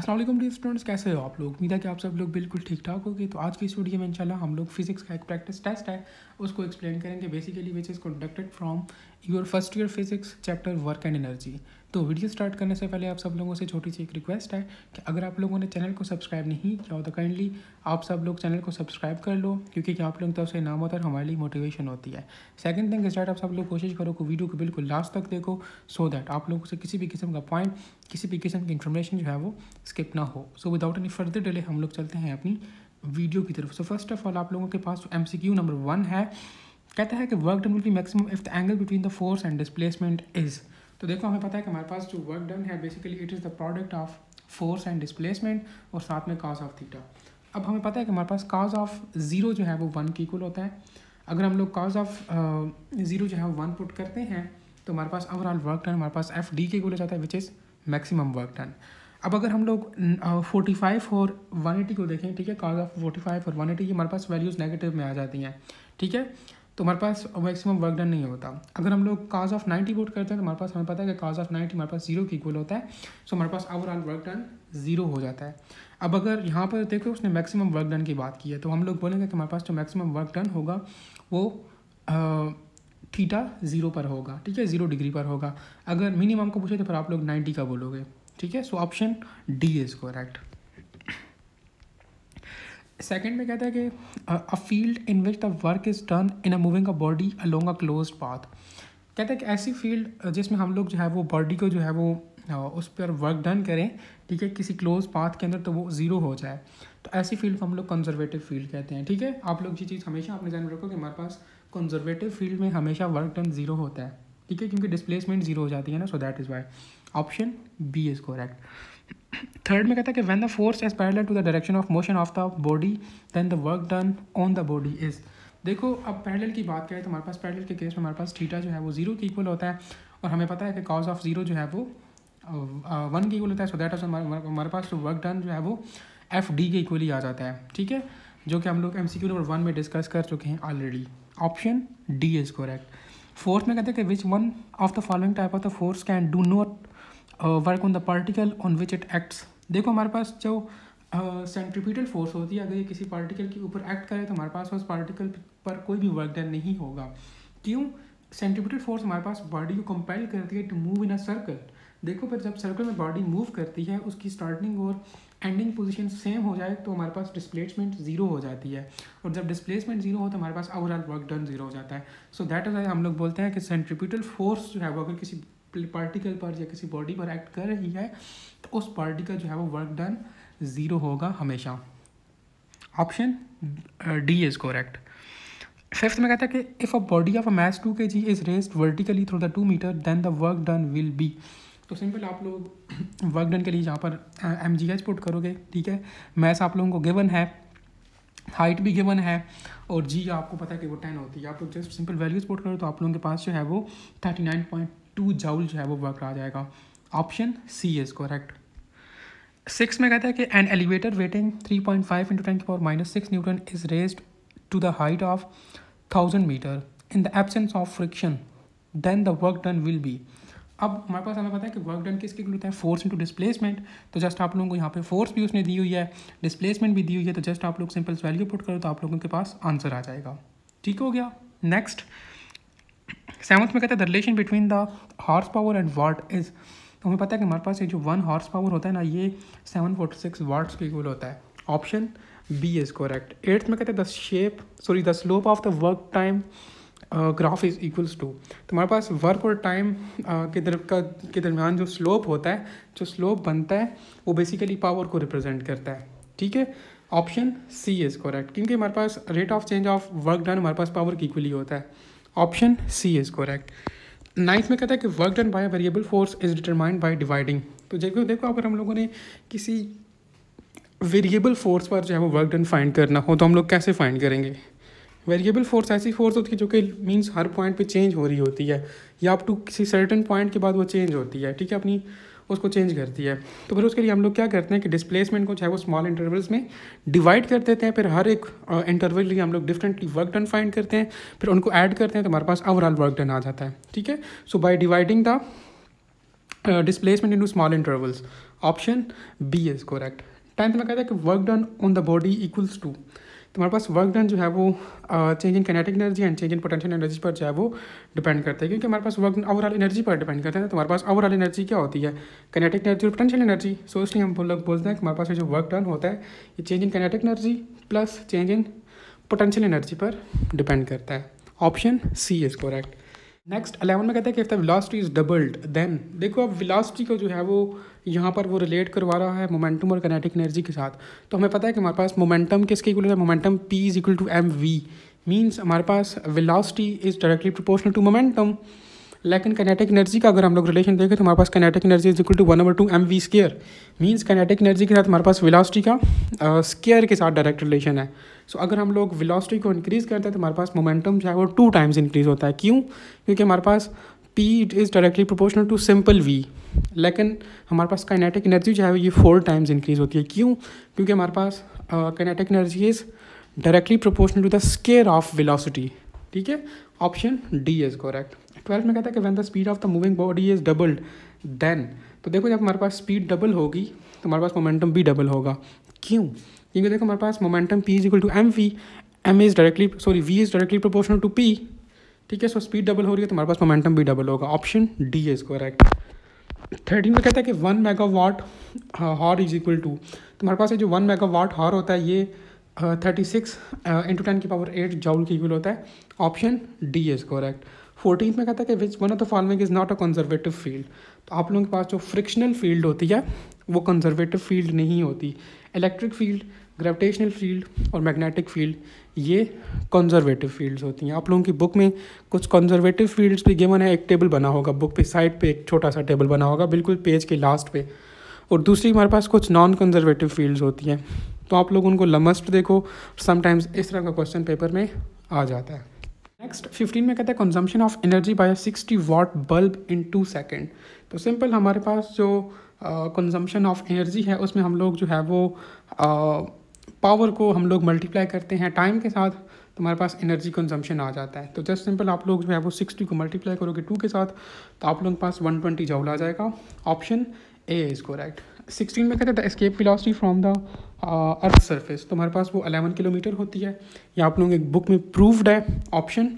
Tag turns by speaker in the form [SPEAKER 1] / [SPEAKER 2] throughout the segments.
[SPEAKER 1] अस्सलाम वालेकुम dear students, कैसे हो आप लोग। उम्मीद है कि आप सब लोग बिल्कुल ठीक ठाक होगे। तो आज की इस वीडियो में इंशाल्लाह हम लोग फिजिक्स का एक प्रैक्टिस टेस्ट है उसको एक्सप्लेन करेंगे, basically which is conducted from your first year physics chapter work and energy. तो वीडियो स्टार्ट करने से पहले आप सब लोगों से छोटी सी एक रिक्वेस्ट है कि अगर आप लोगों ने चैनल को सब्सक्राइब नहीं किया हो तो काइंडली आप सब लोग चैनल को सब्सक्राइब कर लो, क्योंकि कि आप लोग तरफ से नाम होता है हमारे लिए मोटिवेशन होती है। सेकंड थिंग इज दैट आप सब लोग कोशिश करो कि वीडियो को बिल्कुल लास्ट तक देखो, सो दैट आप लोगों से किसी भी किस्म का पॉइंट, किसी भी किस्म की इन्फॉर्मेशन जो है वो स्किप ना हो। So without any further delay हम लोग चलते हैं अपनी वीडियो की तरफ। सो फर्स्ट ऑफ ऑल आप लोगों के पास जो MCQ नंबर 1 है, कहता है कि work done will B maximum if the angle between the force and displacement is. तो देखो हमें पता है कि हमारे पास जो वर्क डन है basically it is the product of force and displacement और साथ में कॉस ऑफ थीटा। अब हमें पता है कि हमारे पास कॉस ऑफ ज़ीरो जो है वो 1 के इक्वल होता है। अगर हम लोग कॉस ऑफ ज़ीरो जो है वो 1 पुट करते हैं तो हमारे पास ओवरऑल वर्क डन हमारे पास FD के इक्वल हो जाता है, which is maximum work done. अब अगर हम लोग 45 और 180 को देखें, ठीक है, कॉस ऑफ 45 और 180 की हमारे पास वैल्यूज़ नेगेटिव में आ जाती हैं, ठीक है, तो हमारे पास मैक्सिमम वर्क डन नहीं होता। अगर हम लोग कॉस ऑफ 90 पुट करते हैं तो हमारे पास हमें पता है कि कॉस ऑफ 90 हमारे पास 0 के इक्वल होता है, सो हमारे पास ओवरऑल वर्क डन 0 हो जाता है। अब अगर यहाँ पर देखो उसने मैक्सिमम वर्क डन की बात की है, तो हम लोग बोलेंगे कि हमारे पास जो मैक्सिमम वर्क डन होगा वो थीटा 0 पर होगा, ठीक है, 0 डिग्री पर होगा। अगर मिनिमम को पूछे तो फिर आप लोग 90 का बोलोगे, ठीक है। So option D is correct. Second में कहता है कि a field in which the work is done in a moving a body along a closed path. कहता है कि ऐसी फील्ड जिसमें हम लोग जो है वो बॉडी को जो है वो उस पर वर्क डन करें, ठीक है, किसी क्लोज पाथ के अंदर, तो वो 0 हो जाए, तो ऐसी फील्ड को हम लोग कंजर्वेटिव फील्ड कहते हैं, ठीक है। आप लोग ये चीज़ हमेशा अपने ध्यान में रखो कि हमारे पास कंजर्वेटिव फील्ड में हमेशा वर्क डन 0 होता है, ठीक है, क्योंकि डिस्प्लेसमेंट 0 हो जाती है ना, so that is why option B is correct. Third में कहता है कि when the force is parallel to the direction of motion of the body then the work done on the body is. देखो अब पैरेलल की बात करें तो हमारे पास पैरेलल के केस में हमारे पास थीटा जो है वो 0 के इक्वल होता है, और हमें पता है कि कॉस ऑफ 0 जो है वो 1 के इक्वल होता है, सो दैट इज हमारे पास जो वर्क डन जो है वो FD के इक्वल ही आ जाता है, ठीक है, जो कि हम लोग MCQ नंबर 1 में डिस्कस कर चुके हैं already. Option D is correct. Fourth में कहते हैं कि which one of the following type of the force can do not work on the particle on which it acts. देखो हमारे पास जो सेंट्रीपिटल फोर्स होती है, अगर ये किसी पार्टिकल के ऊपर एक्ट करे तो हमारे पास उस पार्टिकल पर कोई भी वर्क डन नहीं होगा। क्यों? सेंट्रीपिटल फोर्स हमारे पास बॉडी को कंपेल करती है to move in a circle. देखो फिर जब सर्कल में बॉडी मूव करती है उसकी स्टार्टिंग और एंडिंग पोजीशन सेम हो जाए तो हमारे पास डिस्प्लेसमेंट 0 हो जाती है, और जब डिस्प्लेसमेंट 0 हो तो हमारे पास ओवरऑल वर्क डन 0 हो जाता है। सो दैट इज हम लोग बोलते हैं कि सेंट्रीपिटल फोर्स जो है वो अगर किसी पार्टिकल पर या किसी बॉडी पर एक्ट कर रही है तो उस बॉडी का जो है वो वर्क डन 0 होगा हमेशा। Option D is correct. Fifth में कहता है कि if a body of a mass 2 kg is raised vertically through the 2 metre then the work done will be. तो सिंपल आप लोग वर्क डन के लिए यहाँ पर MGH पुट करोगे, ठीक है, मैस आप लोगों को गिवन है, हाइट भी गिवन है, और जी आपको पता है कि वो 10 होती है। आप लोग जस्ट सिंपल वैल्यूज पुट करो तो आप लोगों के पास जो है वो 39.2 जूल जो है वो वर्क आ जाएगा। Option C is correct. 6 में कहता है कि an elevator weighing 3.5 × 10⁻⁻6 newton is raised to the height of 1000 metre in the absence of friction then the work done will be. अब हमारे पास हमें पता है कि वर्क डन किसके इक्वल होता है, फोर्स इंटू डिस्प्लेसमेंट। तो जस्ट आप लोगों को यहाँ पे फोर्स भी उसने दी हुई है, डिस्प्लेसमेंट भी दी हुई है, तो जस्ट आप लोग सिंपल वैल्यू पुट करो तो आप लोगों के पास आंसर आ जाएगा, ठीक हो गया। नेक्स्ट 7th में कहता है the relation between the horse power and what is. तो हमें पता है कि हमारे पास ये जो 1 हॉर्स पावर होता है ना, ये 746 वाट्स के इक्वल होता है। Option B is correct. 8th में कहते हैं the slope of the work time graph is equals to. तो हमारे पास वर्क और टाइम के दरमियान जो स्लोप होता है, जो स्लोप बनता है वो बेसिकली पावर को रिप्रेजेंट करता है, ठीक है। ऑप्शन सी इज करेक्ट, क्योंकि हमारे पास rate of change of work done हमारे पास पावर की इक्वली होता है। Option C is correct. 9th में कहता है कि work done by variable force is determined by dividing. तो देखो अगर हम लोगों ने किसी वेरिएबल फोर्स पर जो है वो वर्क डन फाइंड करना हो तो हम लोग कैसे फाइंड करेंगे। वेरिएबल फोर्स ऐसी फोर्स होती है जो कि मींस हर पॉइंट पे चेंज हो रही होती है, या अप टू किसी सर्टेन पॉइंट के बाद वो चेंज होती है, ठीक है, अपनी उसको चेंज करती है। तो फिर उसके लिए हम लोग क्या करते हैं कि डिस्प्लेसमेंट को चाहे वो स्मॉल इंटरवल्स में डिवाइड कर देते हैं, फिर हर एक इंटरवल लिए हम लोग डिफरेंटली वर्क डन फाइंड करते हैं, फिर उनको ऐड करते हैं तो हमारे पास ओवरऑल वर्क डन आ जाता है, ठीक है। So by dividing the displacement into small intervals, option B is correct. 10th में कहता है कि work done on the body equals to, तो हमारे पास वर्क डन जो है वो change in kinetic energy and change in potential energy पर जो है वो डिपेंड करता है, क्योंकि हमारे पास वर्क ओवरऑल एनर्जी पर डिपेंड करता है। तो हमारे पास ओवरऑल एनर्जी क्या होती है, काइनेटिक एनर्जी और पोटेंशियल एनर्जी। सो इसलिए हम लोग बोलते हैं कि हमारे पास जो वर्क डन होता है ये change in kinetic energy plus change in potential energy पर डिपेंड करता है। Option C is correct. Next 11 में कहता है कि if the velocity is doubled then, देखो अब वेलोसिटी को जो है वो यहाँ पर वो रिलेट करवा रहा है मोमेंटम और काइनेटिक एनर्जी के साथ। तो हमें पता है कि हमारे पास मोमेंटम किसके इक्वल है, momentum p is equal to M V, means हमारे पास velocity is directly proportional to momentum. लेकिन काइनेटिक एनर्जी का अगर हम लोग रिलेशन देखें तो हमारे पास kinetic energy is equal to 1/2 mv square, means kinetic energy के साथ हमारे पास वेलोसिटी का स्क्वायर के साथ डायरेक्ट रिलेशन है। सो अगर हम लोग वेलोसिटी को इंक्रीज़ करते हैं तो हमारे पास मोमेंटम जो है वो 2 टाइम्स इंक्रीज़ होता है। क्यों? क्योंकि हमारे पास p is directly proportional to simple v, लेकिन हमारे पास काइनेटिक एनर्जी जो है ये 4 टाइम्स इंक्रीज़ होती है। क्यों? क्योंकि हमारे पास kinetic energy is directly proportional to the square of velocity. ठीक है, ऑप्शन डी इज़ करेक्ट। 12 में कहता है कि when the speed of the moving body is doubled then, तो देखो जब हमारे पास स्पीड डबल होगी तो हमारे पास मोमेंटम भी डबल होगा। क्यों? क्योंकि देखो हमारे पास momentum p is equal to M V, v is directly proportional to p। ठीक है, सो स्पीड डबल हो रही है तो हमारे पास मोमेंटम भी डबल होगा। Option D is correct. 13 में कहता है कि 1 megawatt hour is equal to, तो हमारे पास ये जो 1 मेगावाट हॉर होता है ये 36 इंटू 10⁸ जूल की इक्वल होता है। Option D is correct. 14 में कहता है कि which one of the following is not a conservative field, तो आप लोगों के पास जो फ्रिक्शनल फील्ड होती है वो कंजर्वेटिव फील्ड नहीं होती। इलेक्ट्रिक फील्ड, ग्रेविटेशनल फील्ड और मैग्नेटिक फील्ड ये कंजर्वेटिव फील्ड्स होती हैं। आप लोगों की बुक में कुछ कंजर्वेटिव फील्ड्स भी गिवन है, एक टेबल बना होगा बुक पे, साइड पे एक छोटा सा टेबल बना होगा बिल्कुल पेज के लास्ट पे, और दूसरी हमारे पास कुछ नॉन कंजर्वेटिव फील्ड्स होती हैं। तो आप लोग उनको मस्ट देखो, समटाइम्स इस तरह का क्वेश्चन पेपर में आ जाता है। नेक्स्ट 15 में कहता है consumption of energy by 60 watt bulb in 2 second. तो सिंपल हमारे पास जो कंजम्पशन ऑफ एनर्जी है उसमें हम लोग जो है वो पावर को हम लोग मल्टीप्लाई करते हैं टाइम के साथ, तो हमारे पास एनर्जी कंजम्पशन आ जाता है। तो जस्ट सिंपल आप लोग जो है वो 60 को मल्टीप्लाई करोगे 2 के साथ तो आप लोगों के पास 120 जूल आ जाएगा। Option A is correct. 16 में कहते हैं the escape velocity from the earth surface, तो हमारे पास वो 11 किलोमीटर होती है, ये आप लोगों की बुक में प्रूव्ड है। Option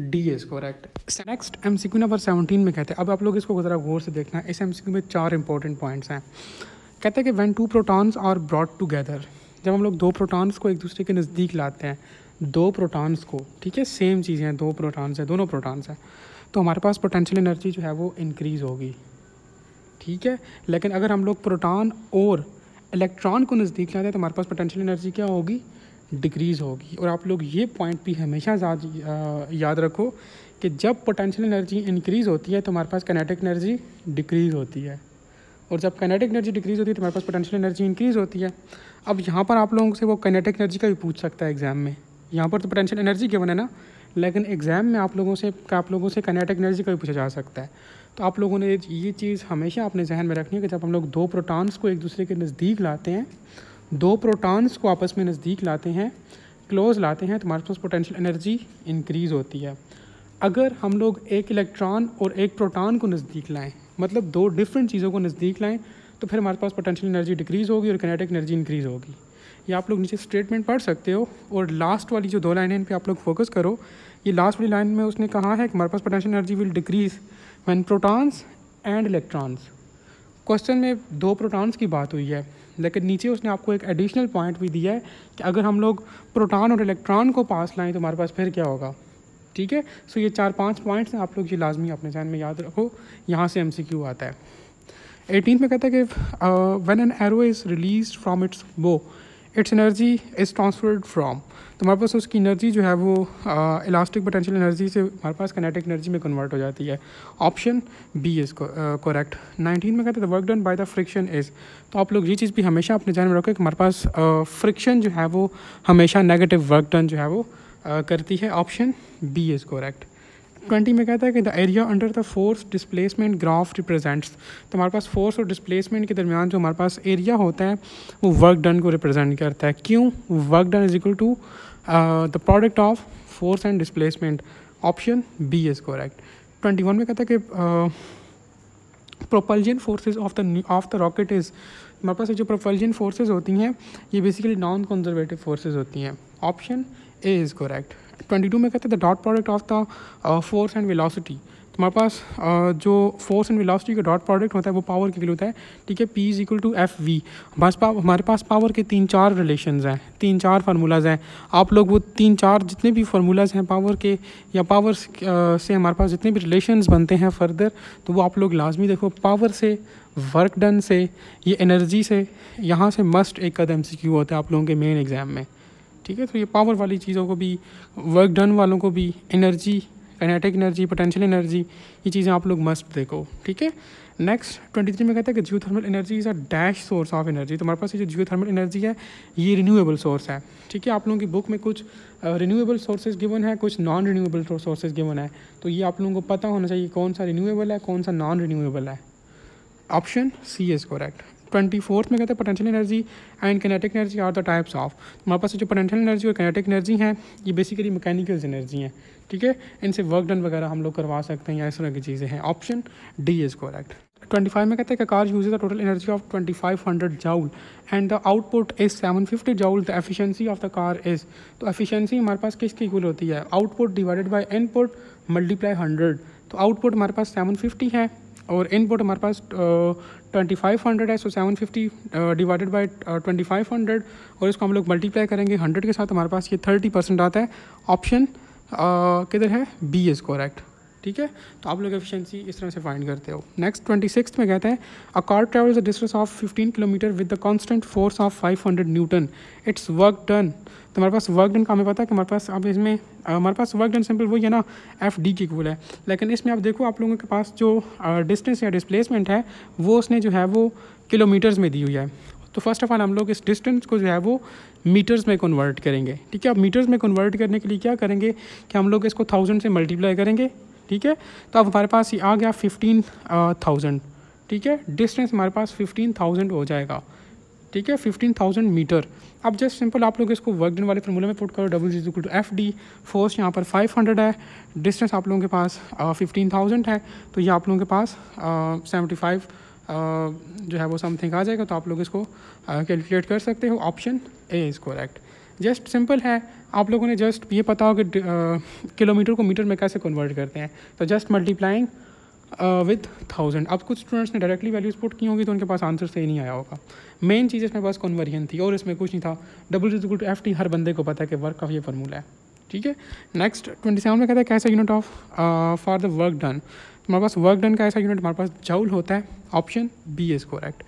[SPEAKER 1] D is correct. Next MCQ number 17 में कहते हैं, अब आप लोग इसको ज़रा गौर से देखना है, इस MCQ में 4 इंपॉर्टेंट पॉइंट्स हैं। कहते हैं कि when 2 protons are brought together, जब हम लोग 2 प्रोटॉन्स को एक दूसरे के नज़दीक लाते हैं, 2 प्रोटॉन्स को, ठीक है सेम चीज़ें हैं, 2 प्रोटॉन्स हैं, दोनों प्रोटॉन्स हैं, तो हमारे पास पोटेंशियल एनर्जी जो है वो इंक्रीज़ होगी। ठीक है, लेकिन अगर हम लोग प्रोटॉन और इलेक्ट्रॉन को नज़दीक लाते हैं तो हमारे पास पोटेंशियल एनर्जी क्या होगी, डिक्रीज़ होगी। और आप लोग ये पॉइंट भी हमेशा याद रखो कि जब पोटेंशियल एनर्जी इंक्रीज़ होती है तो हमारे पास काइनेटिक एनर्जी डिक्रीज़ होती है, और जब काइनेटिक एनर्जी डिक्रीज़ होती है तो हमारे पास पोटेंशियल एनर्जी इंक्रीज़ होती है। अब यहाँ पर आप लोगों से वो काइनेटिक एनर्जी का भी पूछ सकता है एग्ज़ाम में, यहाँ पर तो पोटेंशियल एनर्जी गिवन है ना, लेकिन एग्ज़ाम में आप लोगों से काइनेटिक एनर्जी का भी पूछा जा सकता है। तो आप लोगों ने ये चीज़ हमेशा अपने जहन में रखनी है कि जब हम लोग 2 प्रोटॉन्स को एक दूसरे के नज़दीक लाते हैं, 2 प्रोटॉन्स को आपस में नज़दीक लाते हैं, क्लोज लाते हैं, तो हमारे पास पोटेंशियल एनर्जी इंक्रीज़ होती है। अगर हम लोग एक इलेक्ट्रॉन और एक प्रोटॉन को नज़दीक लाएं, मतलब 2 डिफरेंट चीज़ों को नज़दीक लाएं, तो फिर हमारे पास पोटेंशियल एनर्जी डिक्रीज़ होगी और काइनेटिक एनर्जी इंक्रीज़ होगी। ये आप लोग नीचे स्टेटमेंट पढ़ सकते हो, और लास्ट वाली जो 2 लाइनें इन पे आप लोग फोकस करो। ये लास्ट वाली लाइन में उसने कहा है कि हमारे पास potential energy will decrease when protons and electrons. Question में 2 प्रोटॉन्स की बात हुई है, लेकिन नीचे उसने आपको एक एडिशनल पॉइंट भी दिया है कि अगर हम लोग प्रोटॉन और इलेक्ट्रॉन को पास लाएँ तो हमारे पास फिर क्या होगा। ठीक है, सो ये 4-5 पॉइंट्स हैं, आप लोग ये लाजमी अपने जहन में याद रखो, यहाँ से MCQ आता है। 18 में कहता है कि when an arrow is release from its bow its energy is transferred from, तो हमारे पास उसकी एनर्जी जो है वो इलास्टिक पोटेंशियल एनर्जी से हमारे पास काइनेटिक एनर्जी में कन्वर्ट हो जाती है। Option B is correct. 19 में कहते हैं the work done by the friction is, तो आप लोग ये चीज़ भी हमेशा अपने ध्यान में रखें कि हमारे पास फ्रिक्शन जो है वो हमेशा नेगेटिव वर्क डन जो है वो करती है। Option B is correct. 20 में कहता है कि the area under the force displacement graph represents, तो हमारे पास फोर्स और डिस्प्लेसमेंट के दरमियान जो हमारे पास एरिया होता है वो वर्क डन को रिप्रेजेंट करता है। क्यों? Work done is equal to the product of force and displacement. Option B is correct. 21 में कहता है कि propulsion forces of the rocket is, हमारे पास ये जो प्रोपल्जन फोर्सेज होती हैं ये बेसिकली नॉन कंजर्वेटिव फोर्सेज होती हैं। Option A is correct. 22 में कहते हैं the dot product of the force and velocity. तो हमारे पास जो फोर्स एंड वेलोसिटी का डॉट प्रोडक्ट होता है वो पावर के लिए होता है, ठीक है। P is equal to F V. हमारे पास पावर के 3-4 रिलेशंस हैं, 3-4 फार्मूलाज हैं। आप लोग वो 3-4 जितने भी फार्मूलाज हैं पावर के या पावर से हमारे पास जितने भी रिलेशंस बनते हैं फर्दर, तो वो आप लोग लाजमी देखो। पावर से, वर्क डन से, ये एनर्जी से, यहाँ से मस्ट एक कदम MCQ होता है आप लोगों के मेन एग्ज़ाम में, ठीक है। तो ये पावर वाली चीज़ों को भी, वर्क डन वालों को भी, energy, kinetic energy, potential energy, ये चीज़ें आप लोग मस्ट देखो, ठीक है। नेक्स्ट 23 में कहता है कि geothermal energy is a dash source of energy. तो हमारे पास ये जो जियोथर्मल एनर्जी है ये रिन्यूएबल सोर्स है, ठीक है। आप लोगों की बुक में कुछ रिन्यूएबल सोर्सेज गिवन है, कुछ नॉन रिन्यूएबल सोर्सेज गिवन है, तो ये आप लोगों को पता होना चाहिए कौन सा रिन्यूएबल है, कौन सा नॉन रिन्यूएबल है। Option C is correct. 24 में कहते हैं potential energy and kinetic energy are the types of. हमारे पास जो पोटेंशियल एनर्जी और काइनेटिक एनर्जी हैं ये बेसिकली मैकेनिकल एनर्जी हैं, ठीक है। इनसे वर्क डन वगैरह हम लोग करवा सकते हैं या इस तरह की चीज़ें हैं। Option D is correct. 25 में कहते हैं कि car uses the total energy of 2500 joule and the output is 750 joule, the efficiency of the car is. तो एफिशिएंसी हमारे पास किसकी इक्वल होती है? Output divided by input multiply 100। तो आउटपुट हमारे पास 750 है और इनपुट हमारे पास 2500 है। सो 750 डिवाइडेड बाई 2500 और इसको हम लोग मल्टीप्लाई करेंगे 100 के साथ, हमारे पास ये 30% आता है। ऑप्शन किधर है? बी इज़ करेक्ट, ठीक है। तो आप लोग एफिशिएंसी इस तरह से फाइंड करते हो। नेक्स्ट 26 में कहते हैं a car travels a distance of 15 kilometre with the constant force of 500 Newton, it's work done. तो हमारे पास वर्क डन का हमें पता है कि हमारे पास अब इसमें हमारे पास वर्क डन सिंपल वही है ना, एफ डी की इक्वल है। लेकिन इसमें आप देखो आप लोगों के पास जो डिस्टेंस या डिस्प्लेसमेंट है वो उसने जो है वो किलोमीटर्स में दी हुई है। तो फर्स्ट ऑफ ऑल हम लोग इस डिस्टेंस को जो है वो मीटर्स में कन्वर्ट करेंगे, ठीक है। अब मीटर्स में कन्वर्ट करने के लिए क्या करेंगे कि हम लोग इसको 1000 से मल्टीप्लाई करेंगे, ठीक है। तो अब हमारे पास ये आ गया 15,000, ठीक है। डिस्टेंस हमारे पास 15,000 हो जाएगा, ठीक है, 15,000 मीटर। अब जस्ट सिंपल आप लोग इसको वर्क डन वाले फार्मूले में पुट करो, W is equal to F D. Force यहाँ पर 500 है, डिस्टेंस आप लोगों के पास 15,000 है, तो ये आप लोगों के पास 75 जो है वो समथिंग आ जाएगा। तो आप लोग इसको कैलकुलेट कर सकते हो। Option A is correct. Just simple है, आप लोगों ने जस्ट ये पता हो कि किलोमीटर को मीटर में कैसे कन्वर्ट करते हैं, तो जस्ट मल्टीप्लाइंग विद 1000। अब कुछ स्टूडेंट्स ने डायरेक्टली वैल्यूज पुट की होंगी तो उनके पास आंसर सही नहीं आया होगा। मेन चीज़ इसमें बस कन्वर्जन थी और इसमें कुछ नहीं था। W is equal to F T हर बंदे को पता है कि वर्क का ये फार्मूला है, ठीक है। नेक्स्ट 27 में कहता है कैसा unit of for the work done. हमारे पास वर्क डन का ऐसा यूनिट हमारे पास जूल होता है। Option B is correct.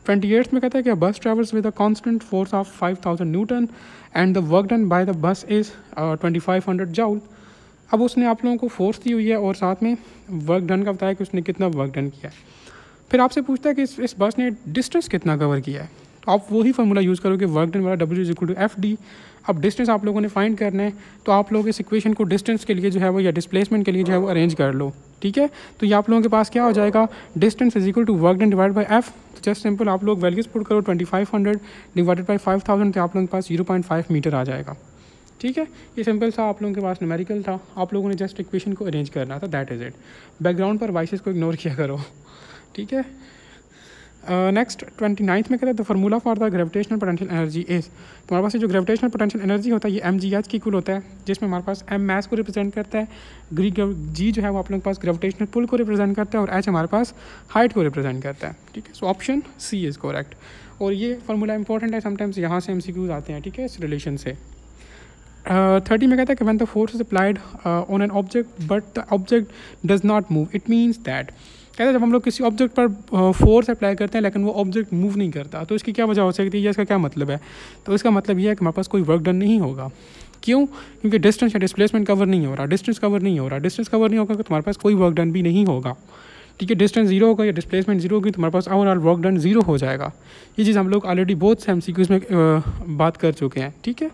[SPEAKER 1] 28 में कहता है कि बस travels with a constant force of 5000 Newton and the work done by the bus is 2500 joule. अब उसने आप लोगों को फोर्स दी हुई है और साथ में वर्क डन का बताया कि उसने कितना वर्क डन किया है। फिर आपसे पूछता है कि इस बस ने डिस्टेंस कितना कवर किया है, तो आप वही फार्मूला यूज़ करोगे वर्क डन वाला, W is equal to F D. अब डिस्टेंस आप लोगों ने फाइंड करना है, तो आप लोग इस इक्वेशन को डिस्टेंस के लिए जो है वो या डिस्प्लेसमेंट के लिए जो है वो अरेंज कर लो, ठीक है। तो ये आप लोगों के पास क्या हो जाएगा, distance is equal to work done divide by F. तो जस्ट सिंपल आप लोग वैल्यूज पुट करो, 2500 डिवाइडेड बाई 5000, तो आप लोगों के पास 0.5 मीटर आ जाएगा, ठीक है। ये सिंपल सा आप लोगों के पास न्यूमेरिकल था, आप लोगों ने जस्ट इक्वेशन को अरेंज करना था, दैट इज़ इट। बैकग्राउंड पर वॉइसेस को इग्नोर किया करो, ठीक है। नेक्स्ट 29 में कहता है the formula for the gravitational potential energy is. तो हमारे पास जो ग्रेविटेशनल पोटेंशियल एनर्जी होता है ये mgh की इक्वल होता है, जिसमें हमारे पास m मैस को रिप्रेजेंट करता है, g जो है वो आप लोगों के पास ग्रेविटेशनल पुल को रिप्रेजेंट करता है और h हमारे पास हाइट को रिप्रेजेंट करता है, ठीक है। So option C is correct. और ये फार्मूला इंपॉर्टेंट है, समटाइम्स यहाँ से MCQs आते हैं, ठीक है, इस रिलेशन से। 30 में कहता है कि when the force is applied on an object but the object does not move, it means that. कहता है जब हम लोग किसी ऑब्जेक्ट पर फोर्स अप्लाई करते हैं लेकिन वो ऑब्जेक्ट मूव नहीं करता, तो इसकी क्या वजह हो सकती है या इसका क्या मतलब है? तो इसका मतलब ये है कि हमारे पास कोई वर्क डन नहीं होगा। क्यों? क्योंकि डिस्टेंस या डिस्प्लेसमेंट कवर नहीं हो रहा, डिस्टेंस कवर नहीं हो रहा तो हमारे पास कोई वर्क डन भी नहीं होगा, ठीक है। डिस्टेंस जीरो होगा या डिस्प्लेसमेंट जीरो होगी तो हमारे पास ओवरऑल वर्क डन जीरो हो जाएगा। ये चीज़ हम लोग ऑलरेडी बहुत से MCQs में बात कर चुके हैं, ठीक है।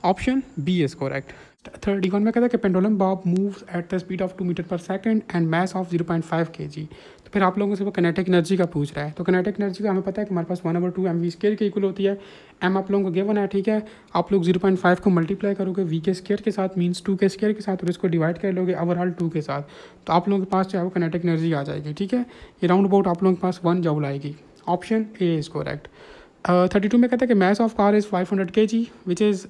[SPEAKER 1] Option B is correct. 31 में कहता है कि pendulum bob moves at the speed of 2 metre पर second and mass of 0.5 kg। तो फिर आप लोगों से वो किनेटिक एनर्जी का पूछ रहा है। तो किनेटिक एनर्जी का हमें पता है कि हमारे पास 1/2 mv² के इक्वल होती है। m आप लोगों को गिवन है, ठीक है। आप लोग 0.5 को मल्टीप्लाई करोगे v² के साथ, मीन्स 2 के साथ, और इसको डिवाइड कर लोगे ओवरऑल 2 के साथ, तो आप लोगों के पास जो है वो किनेटिक एनर्जी आ जाएगी, ठीक है। ये राउंड अबाउट आप लोगों के पास 1 जूल आएगी। Option A is correct. 32 में कहता है कि mass of car is 500 kg which is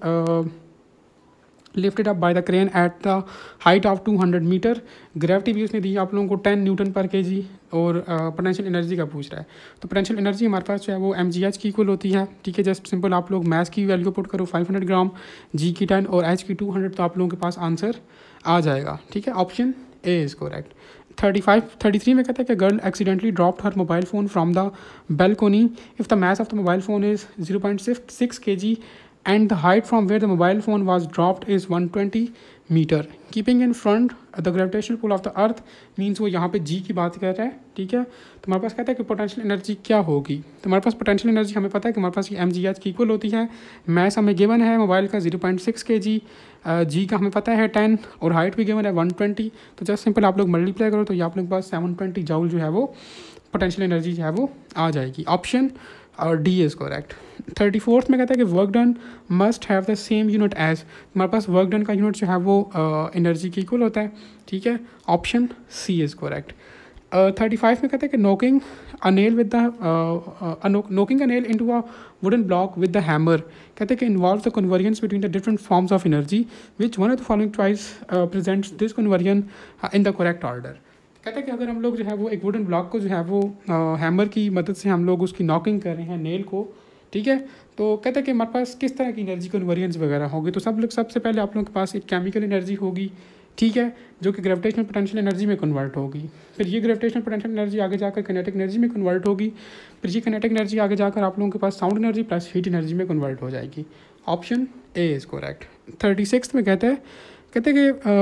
[SPEAKER 1] lifted up by the crane at the height of 200 metre. Gravity भी उसने दी आप लोगों को 10 न्यूटन पर kg, और पोटेंशियल एनर्जी का पूछ रहा है। तो पोटेंशियल एनर्जी हमारे पास जो है वो mgh की इक्वल होती है, ठीक है। जस्ट सिंपल आप लोग मैस की वैल्यू पुट करो 500 ग्राम, g की 10 और h की 200, तो आप लोगों के पास आंसर आ जाएगा, ठीक है। Option A is correct. 33 में कहता है कि girl accidentally dropped her mobile phone from the balcony if the mass of the mobile phone is 0.6 kg and the height from where the mobile phone was dropped is 120 metre. Keeping in front the gravitational pull of the earth, means वो यहाँ पे जी की बात कर रहा है, ठीक है। तो हमारे पास कहता है कि पोटेंशियल एनर्जी क्या होगी। तो हमारे पास पोटेंशियल एनर्जी हमें पता है कि हमारे पास ये mgh की इक्वल होती है। मैस हमें गिवन है मोबाइल का 0.6 kg, जी का हमें पता है 10, और हाइट भी गिवन है 120। तो जस्ट सिंपल आप लोग मल्टीप्लाई करो तो ये आप लोग के पास 720 जूल जो है वो पोटेंशियल एनर्जी जो है वो आ जाएगी। ऑप्शन और डी इज़ करेक्ट। 34 में कहता है कि work done must have the same unit as, हमारे पास वर्क डन का यूनिट जो है वो एनर्जी की इक्वल होता है, ठीक है। Option C is correct. 35 में कहता है कि knocking a nail with the knocking a nail into a wooden block with the hammer, कहते हैं कि involve the convergence between the different forms of energy which one of the following twice presents this conversion in the correct order. कहते हैं कि अगर हम लोग जो है वो एक वुडन ब्लॉक को जो है वो हैमर की मदद से हम लोग उसकी नॉकिंग कर रहे हैं नेल को, ठीक है। तो कहते हैं कि हमारे पास किस तरह की एनर्जी कन्वर्जेंस वगैरह होगी। तो सबसे पहले आप लोगों के पास एक केमिकल एनर्जी होगी, ठीक है, जो कि ग्रेविटेशनल पोटेंशियल एनर्जी में कन्वर्ट होगी। फिर ये ग्रेविटेशनल पोटेंशियल एनर्जी आगे जाकर किनेटिक एनर्जी में कन्वर्ट होगी। फिर ये किनेटिक एनर्जी आगे जाकर आप लोगों के पास sound energy plus heat energy में कन्वर्ट हो जाएगी। Option A is correct. 36 में कहते हैं कि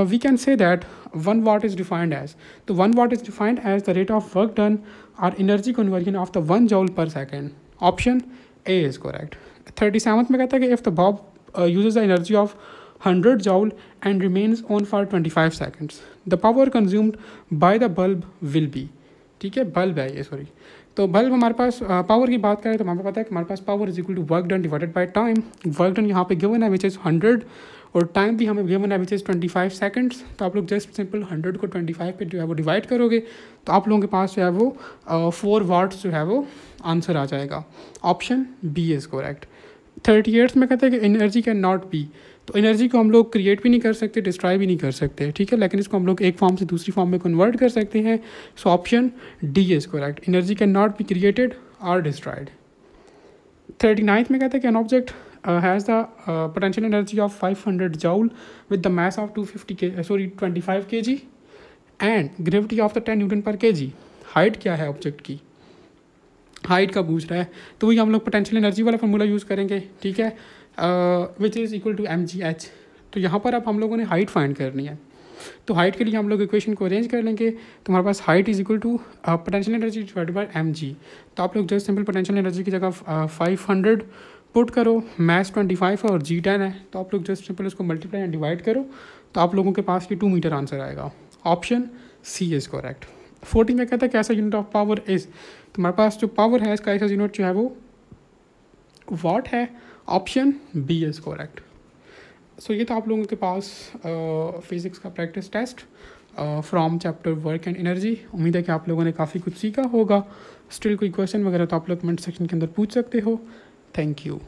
[SPEAKER 1] we can say that 1 watt is defined as, तो 1 watt is defined as the rate of work done और energy conversion of the 1 joule per second. Option A is correct. 37 में कहता है कि if the bulb uses the energy of 100 joule and remains on for 25 seconds, the power consumed by the bulb will be, ठीक है, bulb है ये, sorry. तो bulb हमारे पास पावर की बात करें तो हमें पता है कि हमारे पास power is equal to work done divided by time. Work done यहाँ पे गिवन है विच इज़ 100, और टाइम भी हमें गिवन है विच इज़ 25 सेकंड्स। तो आप लोग जस्ट सिंपल 100 को 25 पे जो है वो डिवाइड करोगे तो आप लोगों के पास जो है वो 4 वाट्स जो है वो आंसर आ जाएगा। Option B is correct. 38 में कहते हैं कि एनर्जी कैन नॉट बी, तो एनर्जी को हम लोग क्रिएट भी नहीं कर सकते, डिस्ट्रॉय भी नहीं कर सकते, ठीक है, लेकिन इसको हम लोग एक फॉर्म से दूसरी फॉर्म में कन्वर्ट कर सकते हैं। So option D is correct. Energy can not be created और डिस्ट्रॉयड। 39 में कहते हैं कि an object has the potential energy of 500 joule with the mass of 25 kg and gravity of the 10 Newton पर kg। हाइट क्या है object की, height का पूछ रहा है, तो वही हम लोग पोटेंशियल एनर्जी वाला फॉर्मूला यूज़ करेंगे, ठीक है, which is equal to mgh। तो यहाँ पर अब हम लोगों ने हाइट फाइंड करनी है, तो हाइट के लिए हम लोग इक्वेशन को अरेंज कर लेंगे। तो हमारे पास height is equal to potential energy divided by mg। तो आप लोग जस्ट सिंपल पोटेंशियल एनर्जी की जगह 500 पुट करो, मैस 25 है और g 10 है, तो आप लोग जस्ट सिंपल उसको मल्टीप्लाई एंड डिवाइड करो तो आप लोगों के पास ये 2 मीटर आंसर आएगा। Option C is correct. 40 में कहता है कैसा यूनिट ऑफ पावर इज़, तो हमारे पास जो पावर है इसका ऐसा यूनिट जो है वो वाट है। Option B is correct. So ये था आप लोगों के पास फिज़िक्स का practice test from chapter work and energy. उम्मीद है कि आप लोगों ने काफ़ी कुछ सीखा होगा। स्टिल कोई क्वेश्चन वगैरह तो आप लोग कमेंट सेक्शन के अंदर पूछ सकते हो। Thank you.